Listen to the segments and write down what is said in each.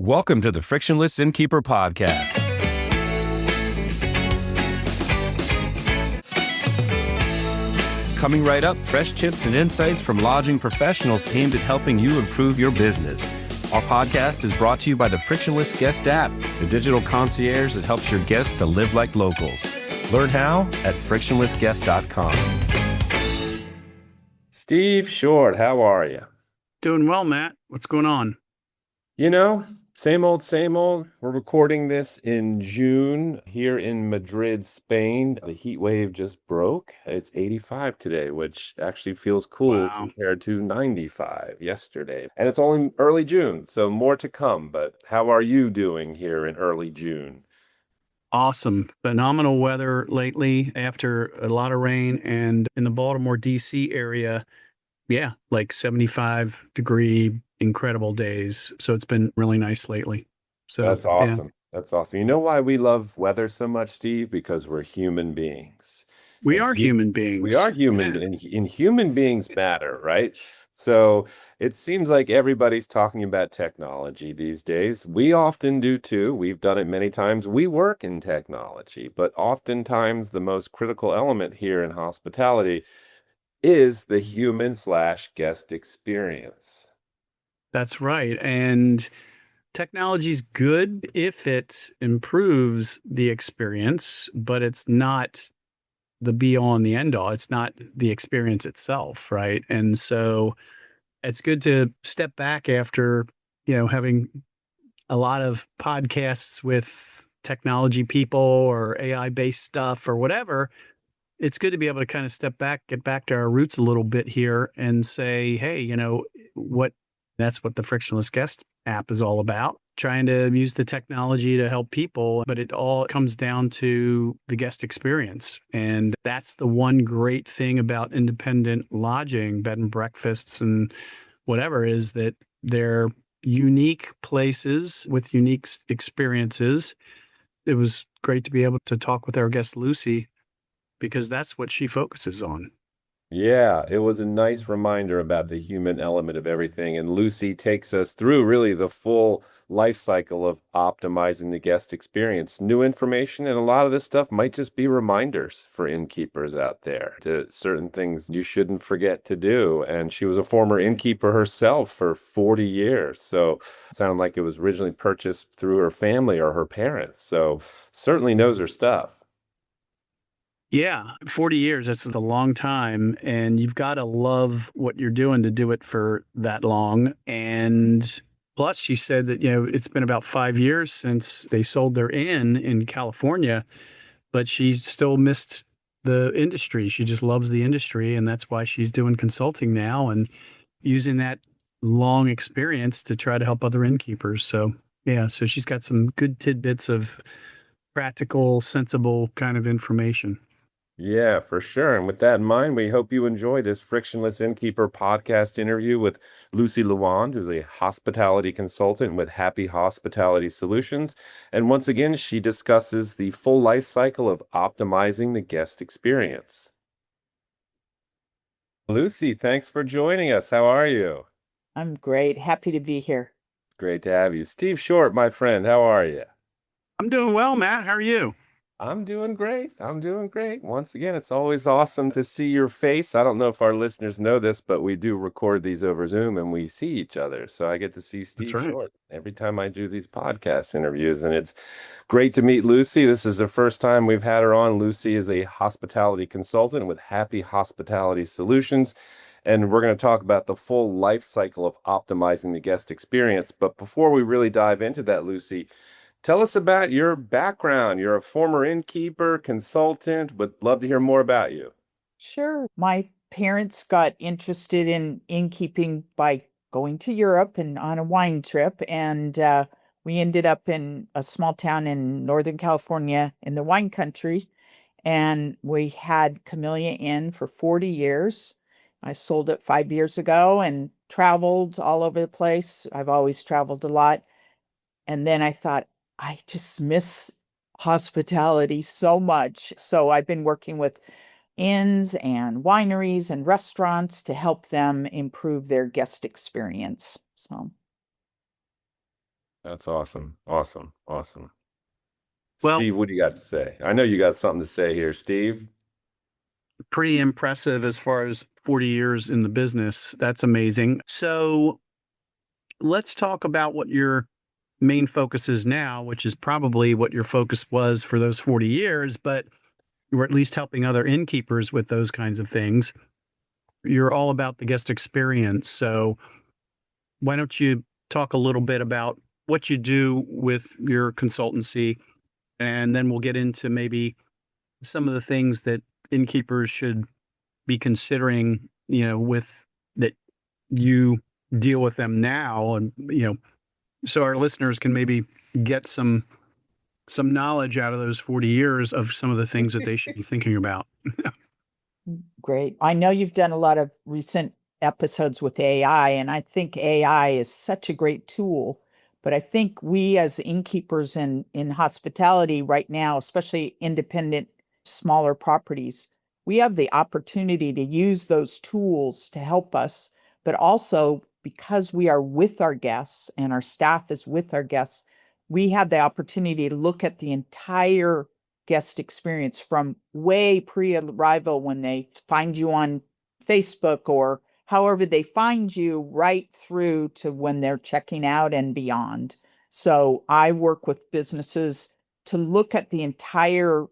Welcome to the Frictionless Innkeeper podcast. Coming right up, fresh tips and insights from lodging professionals aimed at helping you improve your business. Our podcast is brought to you by the Frictionless Guest App, the digital concierge that helps your guests to live like locals. Learn how at frictionlessguest.com. Steve Short, how are you? Doing well, Matt. What's going on? Same old, same old. We're recording this in June here in Madrid, Spain. The heat wave just broke. It's 85 today, which actually feels cool Wow. compared to 95 yesterday. And it's only early June, so more to come. But how are you doing here in early June? Awesome. Phenomenal weather lately after a lot of rain, and in the Baltimore, D.C. area, like 75-degree, incredible days. So it's been really nice lately. So That's awesome. That's awesome. You know why we love weather so much, Steve? Because we're human beings. We And are human beings. we are human, Yeah. and human beings matter, right? So it seems like everybody's talking about technology these days. We often do too. We've done it many times. We work in technology, but oftentimes the most critical element here in hospitality is the human/guest experience. That's right. And technology's good if it improves the experience, but it's not the be all and the end all. It's not the experience itself, right? And so it's good to step back after, having a lot of podcasts with technology people or AI based stuff or whatever. It's good to be able to kind of step back, get back to our roots a little bit here and say, hey, that's what the Frictionless Guest app is all about. Trying to use the technology to help people, but it all comes down to the guest experience. And that's the one great thing about independent lodging, bed and breakfasts and whatever, is that they're unique places with unique experiences. It was great to be able to talk with our guest, Lucy, because that's what she focuses on. Yeah, it was a nice reminder about the human element of everything. And Lucy takes us through really the full life cycle of optimizing the guest experience. New information, and a lot of this stuff might just be reminders for innkeepers out there to certain things you shouldn't forget to do. And she was a former innkeeper herself for 40 years. So it sounded like it was originally purchased through her family or her parents. So certainly knows her stuff. Yeah, 40 years, that's a long time. And you've got to love what you're doing to do it for that long. And plus, she said that, it's been about 5 years since they sold their inn in California, but she still missed the industry. She just loves the industry. And that's why she's doing consulting now and using that long experience to try to help other innkeepers. So, so she's got some good tidbits of practical, sensible kind of information. Yeah, for sure. And with that in mind, we hope you enjoy this Frictionless Innkeeper podcast interview with Lucy Lewand, who's a hospitality consultant with Happy Hospitality Solutions. And once again, she discusses the full life cycle of optimizing the guest experience. Lucy, thanks for joining us. How are you? I'm great. Happy to be here. Great to have you. Steve Short, my friend, how are you? I'm doing well, Matt. How are you? I'm doing great. I'm doing great. Once again, it's always awesome to see your face. I don't know if our listeners know this, but we do record these over Zoom and we see each other. So I get to see Steve right. Short every time I do these podcast interviews. And it's great to meet Lucy. This is the first time we've had her on. Lucy is a hospitality consultant with Happy Hospitality Solutions. And we're going to talk about the full life cycle of optimizing the guest experience. But before we really dive into that, Lucy, tell us about your background. You're a former innkeeper, consultant. Would love to hear more about you. Sure. My parents got interested in innkeeping by going to Europe and on a wine trip. And we ended up in a small town in Northern California in the wine country. And we had Camellia Inn for 40 years. I sold it 5 years ago and traveled all over the place. I've always traveled a lot. And then I thought, I just miss hospitality so much. So I've been working with inns and wineries and restaurants to help them improve their guest experience. So That's awesome. Awesome. Awesome. Well, Steve, what do you got to say? I know you got something to say here, Steve. pretty impressive as far as 40 years in the business. That's amazing. So let's talk about what your main focus is now, which is probably what your focus was for those 40 years, but you're at least helping other innkeepers with those kinds of things. You're all about the guest experience. So why don't you talk a little bit about what you do with your consultancy, and then we'll get into maybe some of the things that innkeepers should be considering, with that you deal with them now, and so our listeners can maybe get some knowledge out of those 40 years of some of the things that they should be thinking about. Great. I know you've done a lot of recent episodes with AI, and I think AI is such a great tool. But I think we as innkeepers in hospitality right now, especially independent, smaller properties, we have the opportunity to use those tools to help us. But also because we are with our guests and our staff is with our guests, we have the opportunity to look at the entire guest experience from way pre-arrival when they find you on Facebook or however they find you, right through to when they're checking out and beyond. So I work with businesses to look at the entire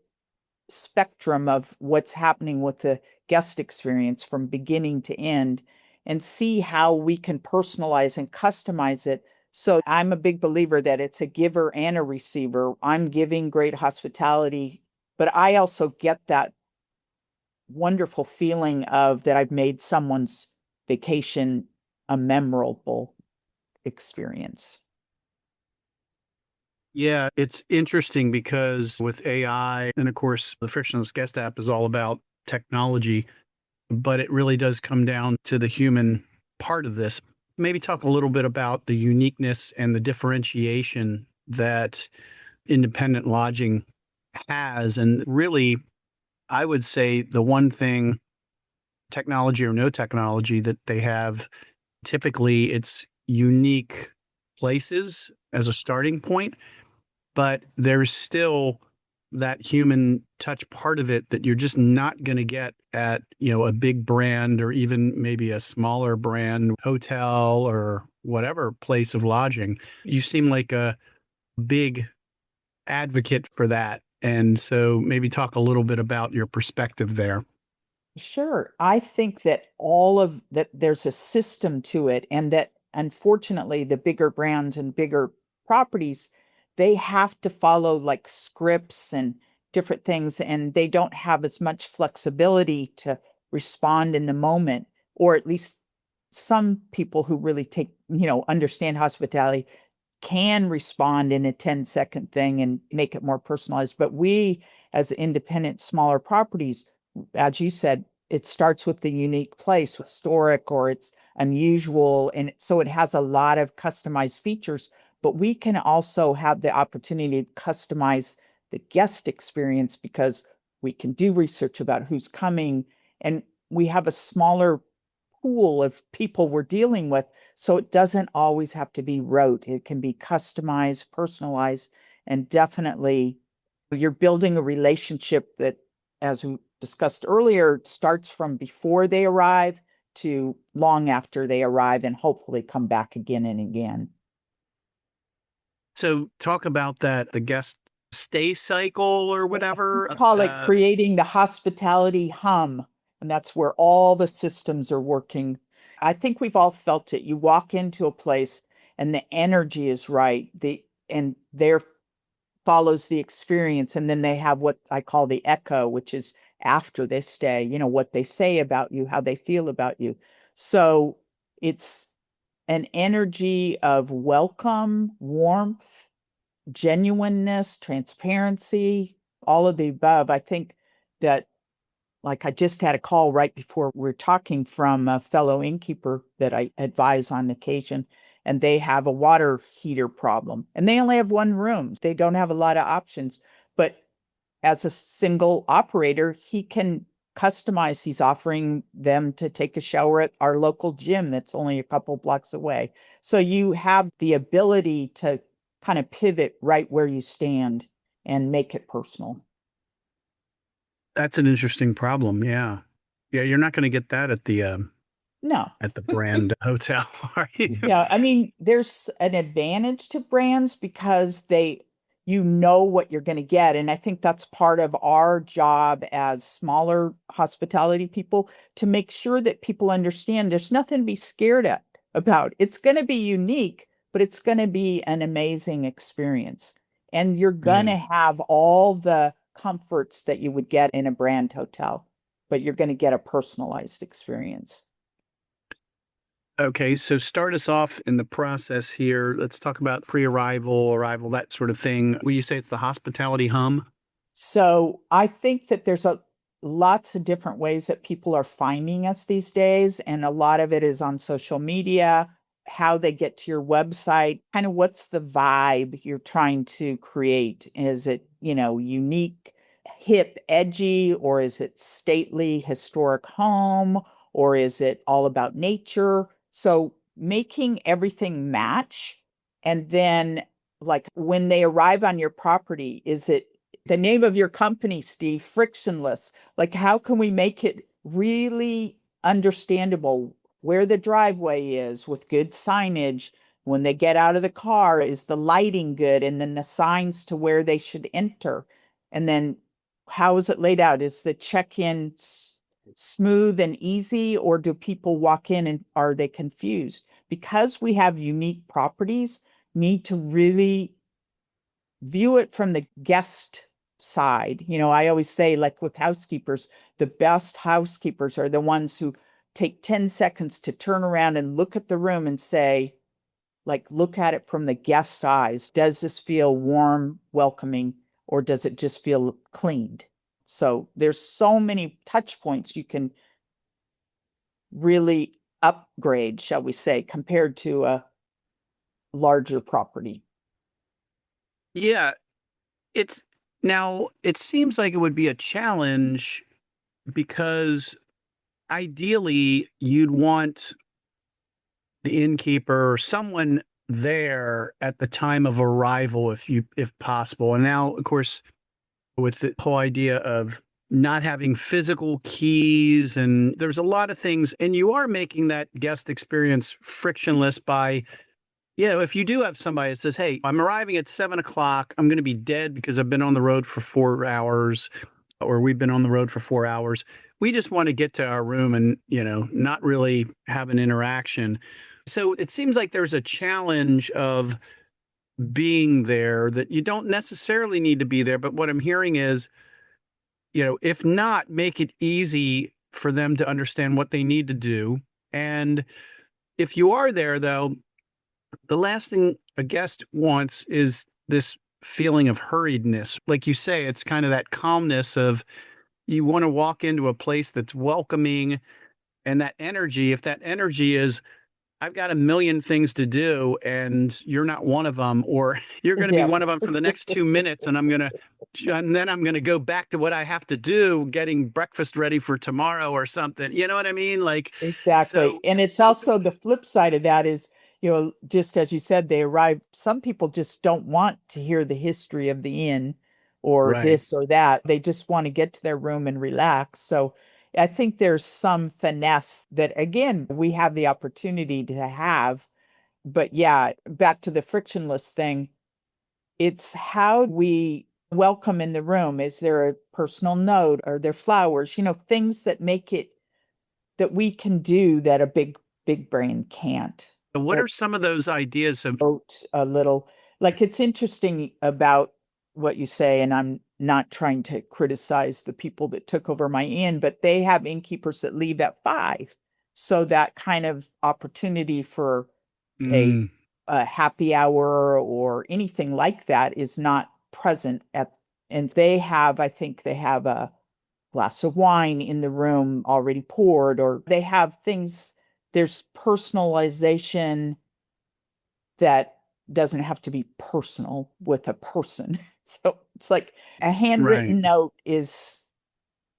spectrum of what's happening with the guest experience from beginning to end and see how we can personalize and customize it. So I'm a big believer that it's a giver and a receiver. I'm giving great hospitality, but I also get that wonderful feeling of that I've made someone's vacation a memorable experience. Yeah, it's interesting because with AI, and of course, the Frictionless Guest App is all about technology, but it really does come down to the human part of this. Maybe talk a little bit about the uniqueness and the differentiation that independent lodging has. And really, I would say the one thing, technology or no technology, that they have, typically it's unique places as a starting point, but there's still that human touch part of it that you're just not going to get at, a big brand or even maybe a smaller brand hotel or whatever place of lodging. You seem like a big advocate for that. And so maybe talk a little bit about your perspective there. Sure. I think that all of that there's a system to it, and that unfortunately the bigger brands and bigger properties, they have to follow like scripts and different things, and they don't have as much flexibility to respond in the moment, or at least some people who really understand hospitality can respond in a 10-second thing and make it more personalized. But we, as independent, smaller properties, as you said, it starts with the unique place, historic, or it's unusual. And so it has a lot of customized features, but we can also have the opportunity to customize the guest experience because we can do research about who's coming, and we have a smaller pool of people we're dealing with. So it doesn't always have to be rote. It can be customized, personalized, and definitely you're building a relationship that, as we discussed earlier, starts from before they arrive to long after they arrive and hopefully come back again and again. So talk about that, the guest stay cycle or whatever. We call it creating the hospitality hum. And that's where all the systems are working. I think we've all felt it. You walk into a place and the energy is right. And there follows the experience. And then they have what I call the echo, which is after they stay, what they say about you, how they feel about you. So it's an energy of welcome, warmth, genuineness, transparency, all of the above. I think that, like, I just had a call right before we're talking from a fellow innkeeper that I advise on occasion, and they have a water heater problem, and they only have one room. They don't have a lot of options, but as a single operator, he can customize. He's offering them to take a shower at our local gym that's only a couple blocks away. So you have the ability to kind of pivot right where you stand and make it personal. That's an interesting problem. Yeah. Yeah, you're not going to get that No. at the brand hotel, are you? Yeah, I mean, there's an advantage to brands because you know what you're going to get. And I think that's part of our job as smaller hospitality people to make sure that people understand there's nothing to be scared about. It's going to be unique, but it's going to be an amazing experience. And you're going Yeah. to have all the comforts that you would get in a brand hotel, but you're going to get a personalized experience. Okay, so start us off in the process here. Let's talk about pre-arrival, arrival, that sort of thing. Will you say it's the hospitality hum? So I think that there's a lots of different ways that people are finding us these days, and a lot of it is on social media, how they get to your website, kind of what's the vibe you're trying to create. Is it, unique, hip, edgy, or is it stately, historic home, or is it all about nature? So making everything match, and then like when they arrive on your property, is it the name of your company, Steve, Frictionless? Like, how can we make it really understandable where the driveway is with good signage? When they get out of the car, is the lighting good? And then the signs to where they should enter. And then how is it laid out? Is the check-in smooth and easy, or do people walk in and are they confused? Because we have unique properties, need to really view it from the guest side. I always say, like with housekeepers, the best housekeepers are the ones who take 10 seconds to turn around and look at the room and say, like, look at it from the guest eyes. Does this feel warm, welcoming, or does it just feel cleaned? So there's so many touch points you can really upgrade, shall we say, compared to a larger property. Yeah, it seems like it would be a challenge because ideally you'd want the innkeeper or someone there at the time of arrival if possible. And now, of course, with the whole idea of not having physical keys, and there's a lot of things, and you are making that guest experience frictionless by, if you do have somebody that says, hey, I'm arriving at 7 o'clock, I'm going to be dead because I've been on the road for 4 hours, or we've been on the road for 4 hours. We just want to get to our room and, not really have an interaction. So it seems like there's a challenge of being there that you don't necessarily need to be there. But what I'm hearing is, if not, make it easy for them to understand what they need to do. And if you are there, though, the last thing a guest wants is this feeling of hurriedness. Like you say, it's kind of that calmness of you want to walk into a place that's welcoming, and that energy, if that energy is, I've got a million things to do and you're not one of them, or you're going to be Yeah. one of them for the next 2 minutes, and then I'm going to go back to what I have to do, getting breakfast ready for tomorrow or something. You know what I mean? Like, Exactly. so, And it's also the flip side of that is, just as you said, they arrive, some people just don't want to hear the history of the inn or right. this or that. They just want to get to their room and relax. So I think there's some finesse that, again, we have the opportunity to have. But yeah, back to the frictionless thing, it's how we welcome in the room. Is there a personal note? Are there flowers? Things that make it that we can do that a big brain can't. What Or are some of those ideas of, vote a little. Like, it's interesting about what you say, and I'm not trying to criticize the people that took over my inn, but they have innkeepers that leave at 5. So that kind of opportunity for a mm, a happy hour or anything like that is not present and I think they have a glass of wine in the room already poured, or they have things, there's personalization that doesn't have to be personal with a person. So it's like a right. handwritten note is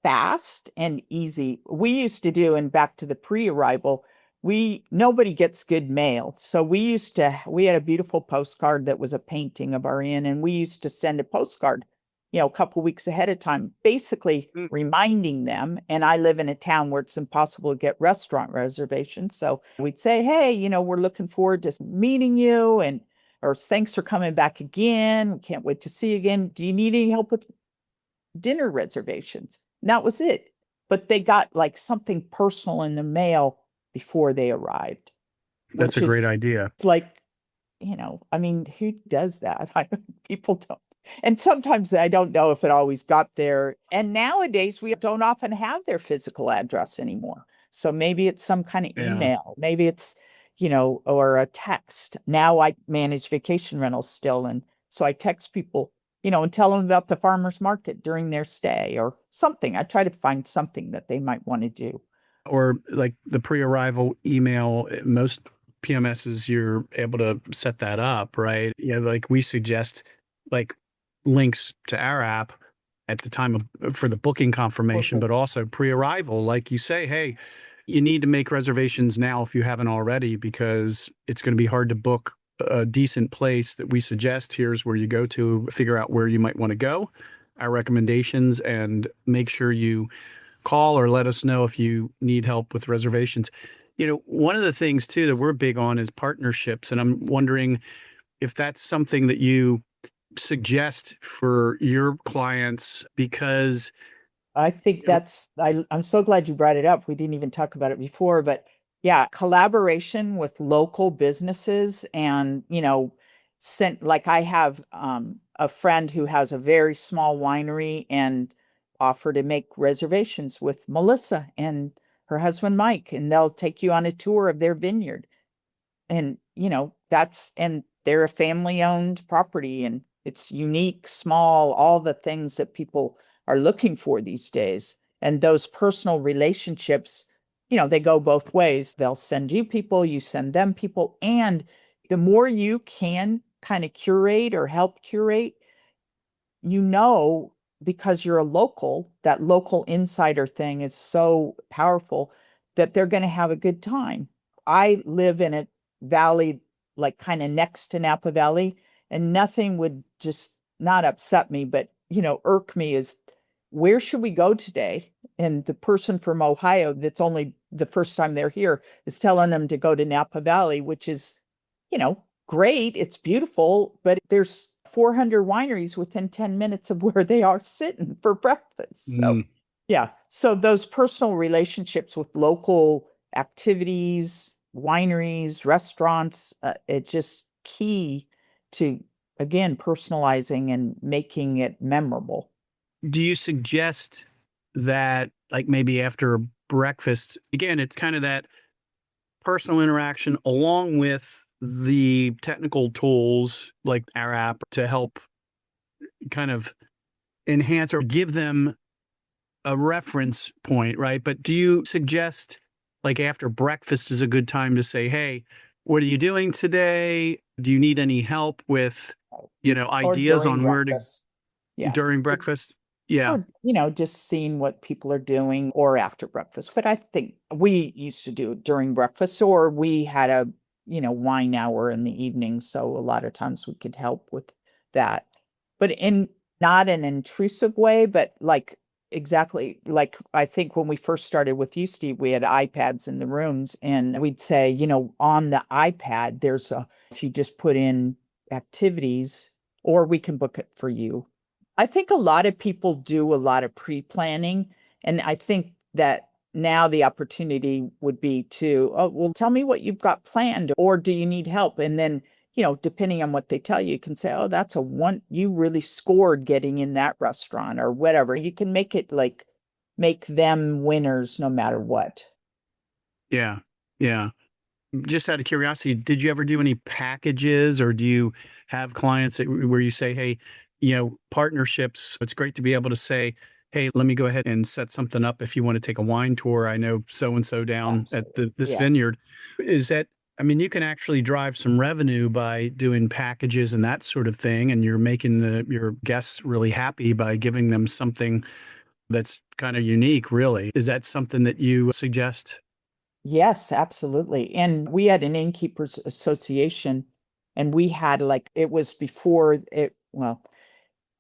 fast and easy. We used to do, and back to the pre-arrival, nobody gets good mail. So we had a beautiful postcard that was a painting of our inn, and we used to send a postcard, a couple weeks ahead of time, basically reminding them. And I live in a town where it's impossible to get restaurant reservations. So we'd say, hey, we're looking forward to meeting you, or thanks for coming back again. We can't wait to see you again. Do you need any help with dinner reservations? And that was it. But they got like something personal in the mail before they arrived. That's a great idea. It's like, I mean, who does that? People don't. And sometimes I don't know if it always got there. And nowadays we don't often have their physical address anymore. So maybe it's some kind of email. Maybe it's, or a text. Now I manage vacation rentals still. And so I text people, and tell them about the farmer's market during their stay or something. I try to find something that they might want to do. Or like the pre-arrival email, most PMSs, you're able to set that up, right? Like we suggest like links to our app at the time for the booking confirmation, but also pre-arrival. Like you say, hey, you need to make reservations now if you haven't already, because it's going to be hard to book a decent place that we suggest. Here's where you go to figure out where you might want to go, our recommendations, and make sure you call or let us know if you need help with reservations. One of the things too that we're big on is partnerships. And I'm wondering if that's something that you suggest for your clients, because I think I'm so glad you brought it up. We didn't even talk about it before, but yeah, collaboration with local businesses and, like I have a friend who has a very small winery and offer to make reservations with Melissa and her husband Mike, and they'll take you on a tour of their vineyard. And, and they're a family owned property, and it's unique, small, all the things that people are looking for these days. And those personal relationships, they go both ways. They'll send you people, you send them people. And the more you can kind of curate or help curate, because you're a local, that local insider thing is so powerful that they're going to have a good time. I live in a valley, like kind of next to Napa Valley, and nothing would just not upset me, but, irk me is, where should we go today? And the person from Ohio that's only the first time they're here is telling them to go to Napa Valley, which is, great. It's beautiful, but there's 400 wineries within 10 minutes of where they are sitting for breakfast. So, yeah. So those personal relationships with local activities, wineries, restaurants, it's just key to, again, personalizing and making it memorable. Do you suggest that, like maybe after breakfast, again, it's kind of that personal interaction along with the technical tools like our app to help kind of enhance or give them a reference point, right? But do you suggest like after breakfast is a good time to say, hey, what are you doing today? Do you need any help with, ideas on where to during breakfast? Yeah. Or, just seeing what people are doing or after breakfast. But I think we used to do it during breakfast, or we had a, wine hour in the evening. So a lot of times we could help with that, but in not an intrusive way, but like exactly like I think when we first started with you, Steve, we had iPads in the rooms, and we'd say, on the iPad, if you just put in activities, or we can book it for you. I think a lot of people do a lot of pre-planning, and I think that now the opportunity would be to, oh, well, tell me what you've got planned, or do you need help? And then, depending on what they tell you, you can say, oh, that's you really scored getting in that restaurant or whatever. You can make it like, make them winners no matter what. Yeah. Yeah. Just out of curiosity, did you ever do any packages, or do you have clients where you say, hey, partnerships, it's great to be able to say, hey, let me go ahead and set something up if you want to take a wine tour. I know so-and-so down Absolutely. At this vineyard. Is that, you can actually drive some revenue by doing packages and that sort of thing. And you're making your guests really happy by giving them something that's kind of unique, really. Is that something that you suggest? Yes, absolutely. And we had an innkeepers association, and we had like, it was before it, well,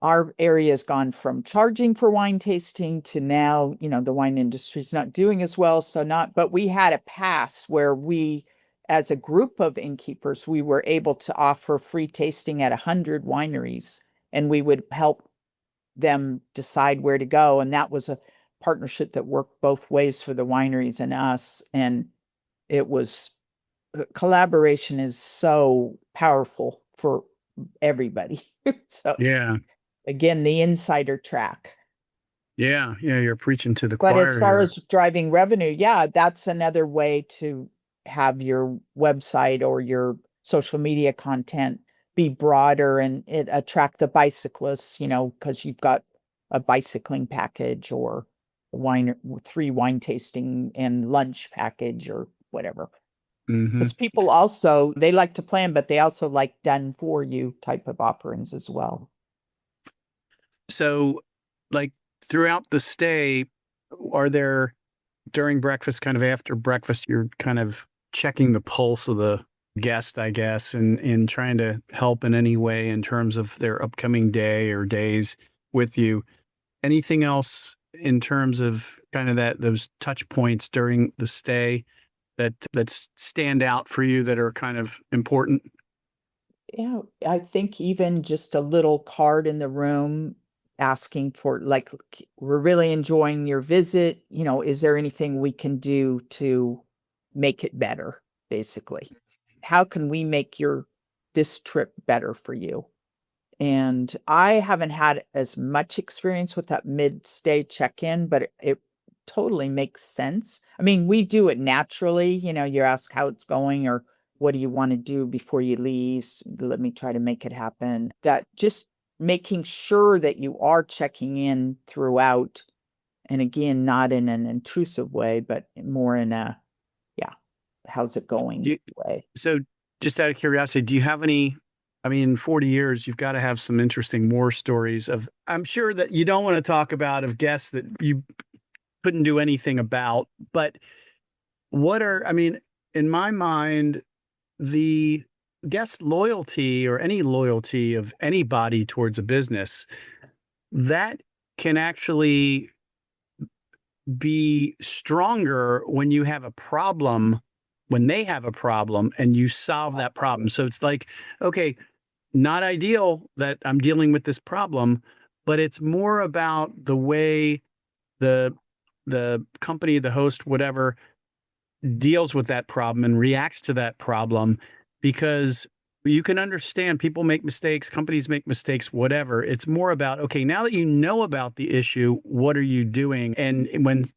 our area has gone from charging for wine tasting to now, the wine industry's not doing as well. So not, but we had a pass where we, as a group of innkeepers, we were able to offer free tasting at 100 wineries, and we would help them decide where to go. And that was a partnership that worked both ways for the wineries and us. And it was, collaboration is so powerful for everybody. So Yeah. again, the insider track. Yeah. Yeah. You're preaching to the But as choir far here. as driving revenue, yeah, that's another way to have your website or your social media content be broader and it attract the bicyclists, because you've got a bicycling package or wine, 3 wine tasting and lunch package or whatever. Hmm. Because people also, they like to plan, but they also like done for you type of offerings as well. So, like throughout the stay, are there during breakfast, kind of after breakfast, you're kind of checking the pulse of the guest, I guess, and trying to help in any way in terms of their upcoming day or days with you. Anything else in terms of kind of those touch points during the stay that stand out for you that are kind of important? Yeah, I think even just a little card in the room asking for, like, we're really enjoying your visit. Is there anything we can do to make it better, basically? How can we make this trip better for you? And I haven't had as much experience with that mid-stay check-in, but it totally makes sense. I mean, we do it naturally, you ask how it's going or what do you want to do before you leave? Let me try to make it happen. That just making sure that you are checking in throughout, and again, not in an intrusive way, but more in a, yeah, how's it going way. So, just out of curiosity, do you have any? I mean, 40 years, you've got to have some interesting war stories of, I'm sure that you don't want to talk about of guests that you couldn't do anything about, but I mean, in my mind, the guest loyalty or any loyalty of anybody towards a business, that can actually be stronger when you have a problem, when they have a problem and you solve that problem. So it's like, okay, not ideal that I'm dealing with this problem, but it's more about the way the company, the host, whatever, deals with that problem and reacts to that problem, because you can understand people make mistakes, companies make mistakes, whatever. It's more about, okay, now that you know about the issue, what are you doing? And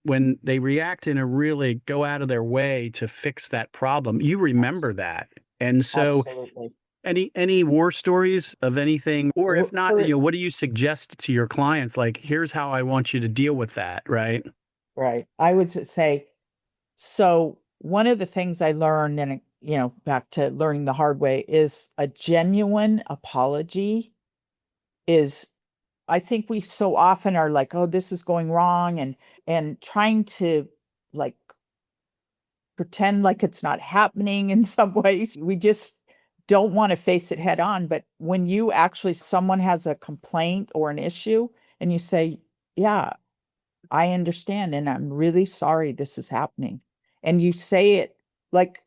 when they react in a really go out of their way to fix that problem, you remember that. And so Absolutely. any war stories of anything, or if not, For what do you suggest to your clients? Like, here's how I want you to deal with that, right? Right. I would say, so one of the things I learned, and back to learning the hard way, is a genuine apology is, I think we so often are like, oh, this is going wrong, and trying to, like, pretend like it's not happening in some ways. We just don't want to face it head on. But when you actually, someone has a complaint or an issue and you say, yeah, I understand, and I'm really sorry this is happening. And you say it like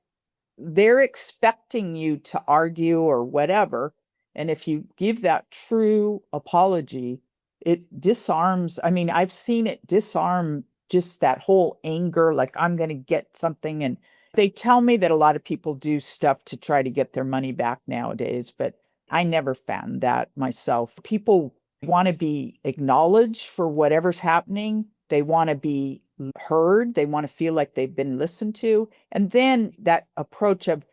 they're expecting you to argue or whatever. And if you give that true apology, it disarms. I mean, I've seen it disarm just that whole anger, like I'm going to get something. And they tell me that a lot of people do stuff to try to get their money back nowadays, but I never found that myself. People want to be acknowledged for whatever's happening. They want to be heard. They want to feel like they've been listened to. And then that approach of,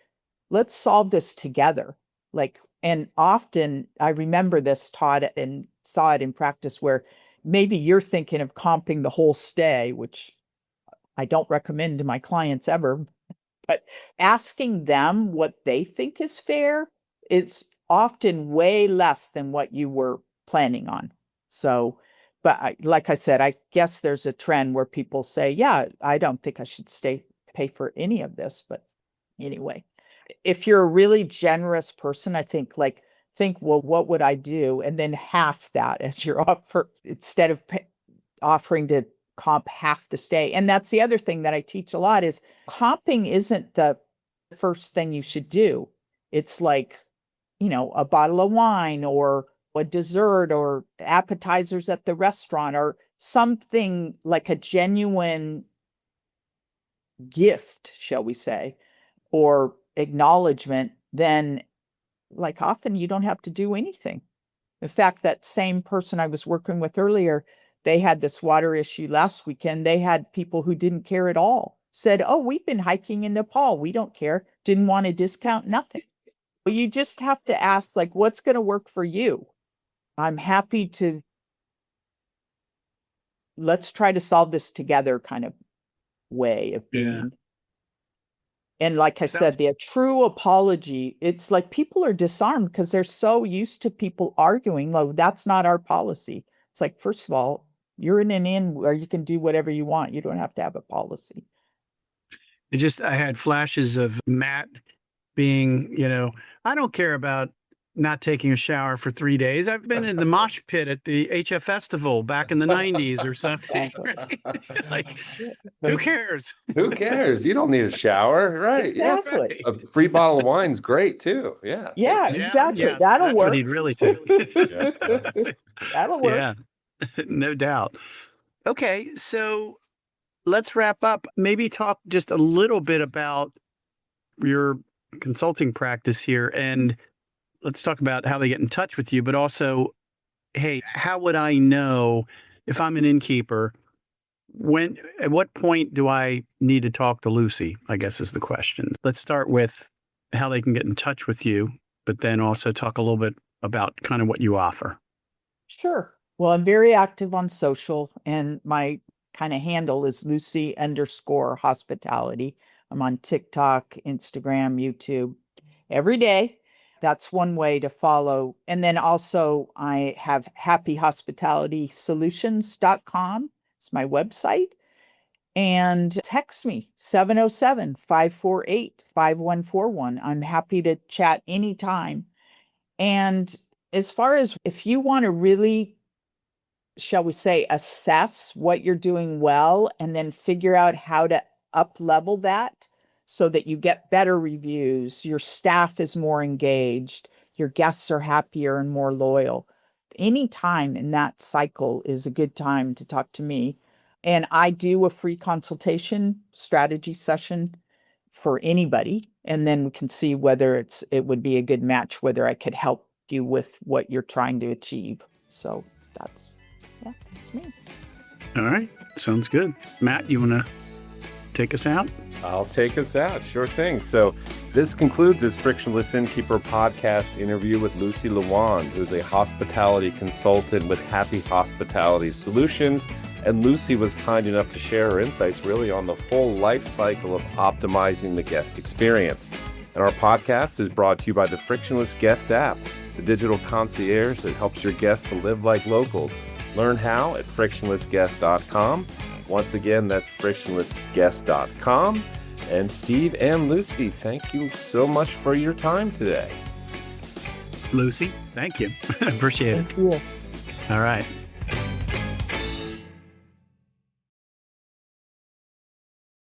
let's solve this together. Like, and often I remember this taught and saw it in practice where maybe you're thinking of comping the whole stay, which I don't recommend to my clients ever, but asking them what they think is fair is often way less than what you were planning on. So, but like I said, I guess there's a trend where people say, yeah, I don't think I should pay for any of this, but anyway, if you're a really generous person, I think well, what would I do? And then half that as your offer instead of offering to comp half the stay. And that's the other thing that I teach a lot is comping isn't the first thing you should do. It's like, a bottle of wine or a dessert or appetizers at the restaurant or something like a genuine gift, shall we say, or acknowledgement, then like often you don't have to do anything. In fact, that same person I was working with earlier, they had this water issue last weekend. They had people who didn't care at all, said, oh, we've been hiking in Nepal. We don't care. Didn't want a discount, nothing. But you just have to ask, like, what's going to work for you? I'm happy to, let's try to solve this together kind of way of being. Yeah. And like I said, the true apology, it's like people are disarmed because they're so used to people arguing. Well, that's not our policy. It's like, first of all, you're in an inn where you can do whatever you want. You don't have to have a policy. I had flashes of Matt being, I don't care about not taking a shower for 3 days. I've been in the mosh pit at the HF Festival back in the 90s or something. Like, who cares? Who cares? You don't need a shower, right? Exactly. Yeah. A free bottle of wine's great too. Yeah. Yeah, exactly. That'll that's work. what he'd really take. That'll work. Yeah, no doubt. Okay, so let's wrap up. Maybe talk just a little bit about your consulting practice here, and let's talk about how they get in touch with you, but also, hey, how would I know if I'm an innkeeper? At what point do I need to talk to Lucy, I guess is the question. Let's start with how they can get in touch with you, but then also talk a little bit about kind of what you offer. Sure. Well, I'm very active on social, and my kind of handle is Lucy_hospitality. I'm on TikTok, Instagram, YouTube every day. That's one way to follow. And then also I have happyhospitalitysolutions.com. It's my website. And text me 707-548-5141. I'm happy to chat anytime. And as far as if you want to really, shall we say, assess what you're doing well and then figure out how to up level that so that you get better reviews, your staff is more engaged, your guests are happier and more loyal. Any time in that cycle is a good time to talk to me. And I do a free consultation strategy session for anybody. And then we can see whether it would be a good match, whether I could help you with what you're trying to achieve. So that's me. All right. Sounds good. Matt, you want to take us out? I'll take us out. Sure thing. So this concludes this Frictionless Innkeeper podcast interview with Lucy Lewand, who's a hospitality consultant with Happy Hospitality Solutions. And Lucy was kind enough to share her insights really on the full life cycle of optimizing the guest experience. And our podcast is brought to you by the Frictionless Guest App, the digital concierge that helps your guests to live like locals. Learn how at frictionlessguest.com. Once again, that's frictionlessguest.com. And Steve and Lucy, thank you so much for your time today. Lucy, thank you. Appreciate it. Thank you. All right.